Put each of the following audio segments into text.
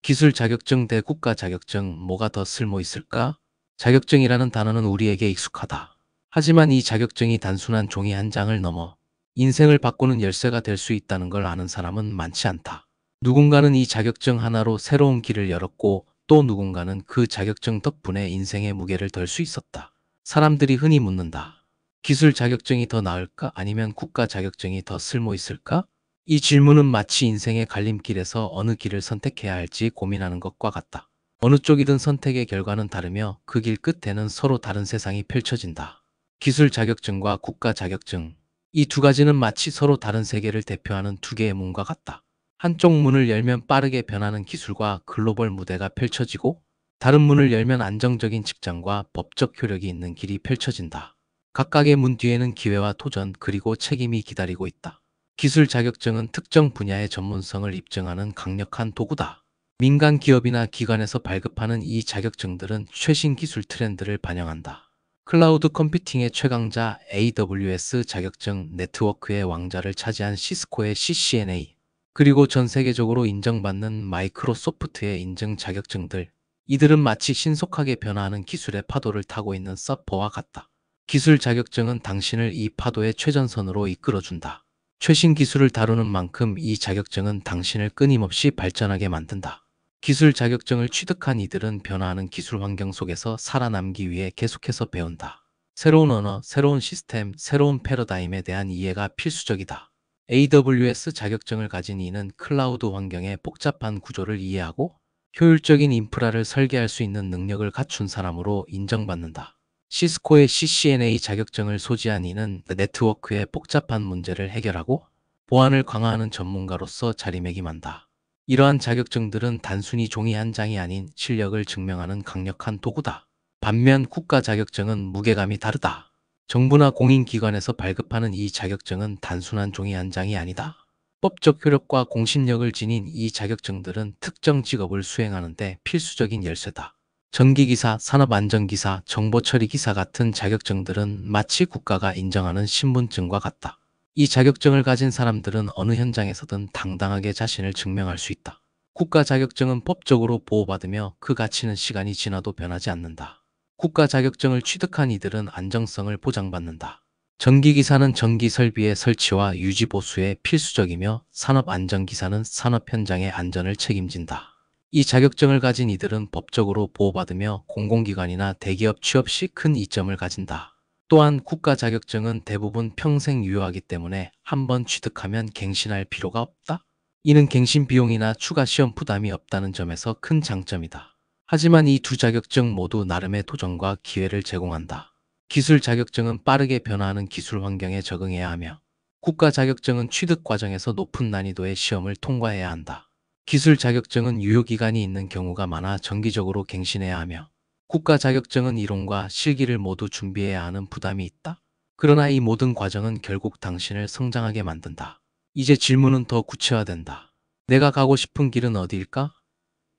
기술 자격증 대 국가 자격증 뭐가 더 쓸모 있을까? 자격증이라는 단어는 우리에게 익숙하다. 하지만 이 자격증이 단순한 종이 한 장을 넘어 인생을 바꾸는 열쇠가 될 수 있다는 걸 아는 사람은 많지 않다. 누군가는 이 자격증 하나로 새로운 길을 열었고 또 누군가는 그 자격증 덕분에 인생의 무게를 덜 수 있었다. 사람들이 흔히 묻는다. 기술 자격증이 더 나을까? 아니면 국가 자격증이 더 쓸모 있을까? 이 질문은 마치 인생의 갈림길에서 어느 길을 선택해야 할지 고민하는 것과 같다. 어느 쪽이든 선택의 결과는 다르며 그 길 끝에는 서로 다른 세상이 펼쳐진다. 기술 자격증과 국가 자격증. 이 두 가지는 마치 서로 다른 세계를 대표하는 두 개의 문과 같다. 한쪽 문을 열면 빠르게 변하는 기술과 글로벌 무대가 펼쳐지고 다른 문을 열면 안정적인 직장과 법적 효력이 있는 길이 펼쳐진다. 각각의 문 뒤에는 기회와 도전 그리고 책임이 기다리고 있다. 기술 자격증은 특정 분야의 전문성을 입증하는 강력한 도구다. 민간 기업이나 기관에서 발급하는 이 자격증들은 최신 기술 트렌드를 반영한다. 클라우드 컴퓨팅의 최강자 AWS 자격증, 네트워크의 왕자를 차지한 시스코의 CCNA, 그리고 전 세계적으로 인정받는 마이크로소프트의 인증 자격증들. 이들은 마치 신속하게 변화하는 기술의 파도를 타고 있는 서퍼와 같다. 기술 자격증은 당신을 이 파도의 최전선으로 이끌어준다. 최신 기술을 다루는 만큼 이 자격증은 당신을 끊임없이 발전하게 만든다. 기술 자격증을 취득한 이들은 변화하는 기술 환경 속에서 살아남기 위해 계속해서 배운다. 새로운 언어, 새로운 시스템, 새로운 패러다임에 대한 이해가 필수적이다. AWS 자격증을 가진 이는 클라우드 환경의 복잡한 구조를 이해하고 효율적인 인프라를 설계할 수 있는 능력을 갖춘 사람으로 인정받는다. 시스코의 CCNA 자격증을 소지한 이는 네트워크의 복잡한 문제를 해결하고 보안을 강화하는 전문가로서 자리매김한다. 이러한 자격증들은 단순히 종이 한 장이 아닌 실력을 증명하는 강력한 도구다. 반면 국가 자격증은 무게감이 다르다. 정부나 공인기관에서 발급하는 이 자격증은 단순한 종이 한 장이 아니다. 법적 효력과 공신력을 지닌 이 자격증들은 특정 직업을 수행하는 데 필수적인 열쇠다. 전기기사, 산업안전기사, 정보처리기사 같은 자격증들은 마치 국가가 인정하는 신분증과 같다. 이 자격증을 가진 사람들은 어느 현장에서든 당당하게 자신을 증명할 수 있다. 국가 자격증은 법적으로 보호받으며 그 가치는 시간이 지나도 변하지 않는다. 국가 자격증을 취득한 이들은 안정성을 보장받는다. 전기기사는 전기 설비의 설치와 유지 보수에 필수적이며 산업안전기사는 산업 현장의 안전을 책임진다. 이 자격증을 가진 이들은 법적으로 보호받으며 공공기관이나 대기업 취업 시 큰 이점을 가진다. 또한 국가 자격증은 대부분 평생 유효하기 때문에 한 번 취득하면 갱신할 필요가 없다. 이는 갱신 비용이나 추가 시험 부담이 없다는 점에서 큰 장점이다. 하지만 이 두 자격증 모두 나름의 도전과 기회를 제공한다. 기술 자격증은 빠르게 변화하는 기술 환경에 적응해야 하며 국가 자격증은 취득 과정에서 높은 난이도의 시험을 통과해야 한다. 기술 자격증은 유효기간이 있는 경우가 많아 정기적으로 갱신해야 하며 국가 자격증은 이론과 실기를 모두 준비해야 하는 부담이 있다. 그러나 이 모든 과정은 결국 당신을 성장하게 만든다. 이제 질문은 더 구체화된다. 내가 가고 싶은 길은 어디일까?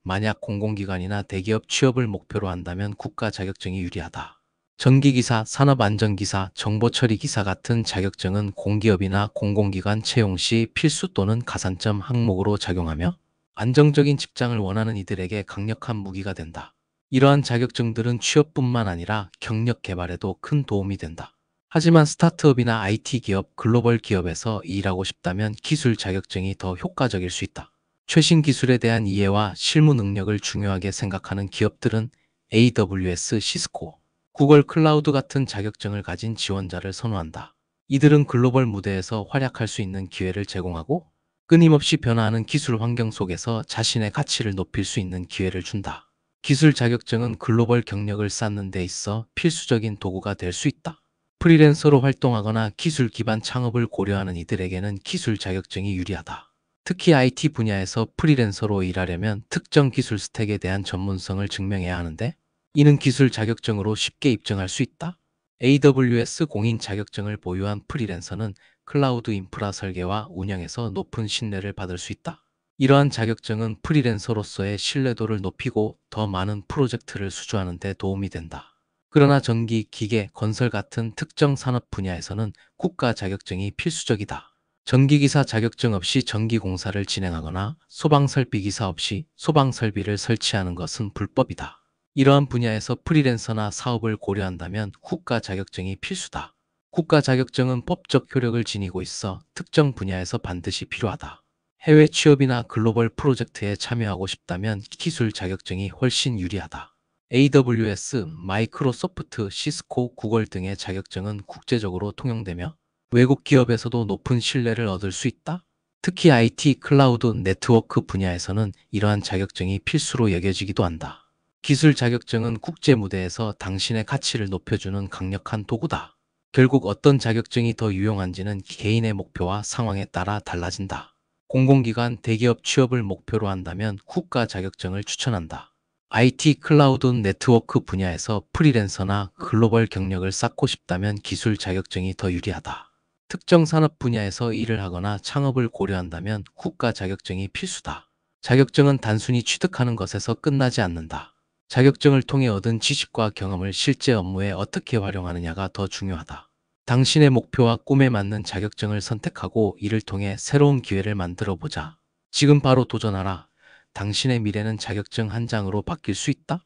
만약 공공기관이나 대기업 취업을 목표로 한다면 국가 자격증이 유리하다. 전기기사, 산업안전기사, 정보처리기사 같은 자격증은 공기업이나 공공기관 채용 시 필수 또는 가산점 항목으로 작용하며 안정적인 직장을 원하는 이들에게 강력한 무기가 된다. 이러한 자격증들은 취업뿐만 아니라 경력 개발에도 큰 도움이 된다. 하지만 스타트업이나 IT 기업, 글로벌 기업에서 일하고 싶다면 기술 자격증이 더 효과적일 수 있다. 최신 기술에 대한 이해와 실무 능력을 중요하게 생각하는 기업들은 AWS, 시스코, 구글 클라우드 같은 자격증을 가진 지원자를 선호한다. 이들은 글로벌 무대에서 활약할 수 있는 기회를 제공하고 끊임없이 변화하는 기술 환경 속에서 자신의 가치를 높일 수 있는 기회를 준다. 기술 자격증은 글로벌 경력을 쌓는 데 있어 필수적인 도구가 될 수 있다. 프리랜서로 활동하거나 기술 기반 창업을 고려하는 이들에게는 기술 자격증이 유리하다. 특히 IT 분야에서 프리랜서로 일하려면 특정 기술 스택에 대한 전문성을 증명해야 하는데 이는 기술 자격증으로 쉽게 입증할 수 있다. AWS 공인 자격증을 보유한 프리랜서는 클라우드 인프라 설계와 운영에서 높은 신뢰를 받을 수 있다. 이러한 자격증은 프리랜서로서의 신뢰도를 높이고 더 많은 프로젝트를 수주하는 데 도움이 된다. 그러나 전기, 기계, 건설 같은 특정 산업 분야에서는 국가 자격증이 필수적이다. 전기기사 자격증 없이 전기공사를 진행하거나 소방설비기사 없이 소방설비를 설치하는 것은 불법이다. 이러한 분야에서 프리랜서나 사업을 고려한다면 국가 자격증이 필수다. 국가 자격증은 법적 효력을 지니고 있어 특정 분야에서 반드시 필요하다. 해외 취업이나 글로벌 프로젝트에 참여하고 싶다면 기술 자격증이 훨씬 유리하다. AWS, 마이크로소프트, 시스코, 구글 등의 자격증은 국제적으로 통용되며 외국 기업에서도 높은 신뢰를 얻을 수 있다. 특히 IT, 클라우드, 네트워크 분야에서는 이러한 자격증이 필수로 여겨지기도 한다. 기술 자격증은 국제 무대에서 당신의 가치를 높여주는 강력한 도구다. 결국 어떤 자격증이 더 유용한지는 개인의 목표와 상황에 따라 달라진다. 공공기관, 대기업 취업을 목표로 한다면 국가 자격증을 추천한다. IT, 클라우드, 네트워크 분야에서 프리랜서나 글로벌 경력을 쌓고 싶다면 기술 자격증이 더 유리하다. 특정 산업 분야에서 일을 하거나 창업을 고려한다면 국가 자격증이 필수다. 자격증은 단순히 취득하는 것에서 끝나지 않는다. 자격증을 통해 얻은 지식과 경험을 실제 업무에 어떻게 활용하느냐가 더 중요하다. 당신의 목표와 꿈에 맞는 자격증을 선택하고 이를 통해 새로운 기회를 만들어 보자. 지금 바로 도전하라. 당신의 미래는 자격증 한 장으로 바뀔 수 있다.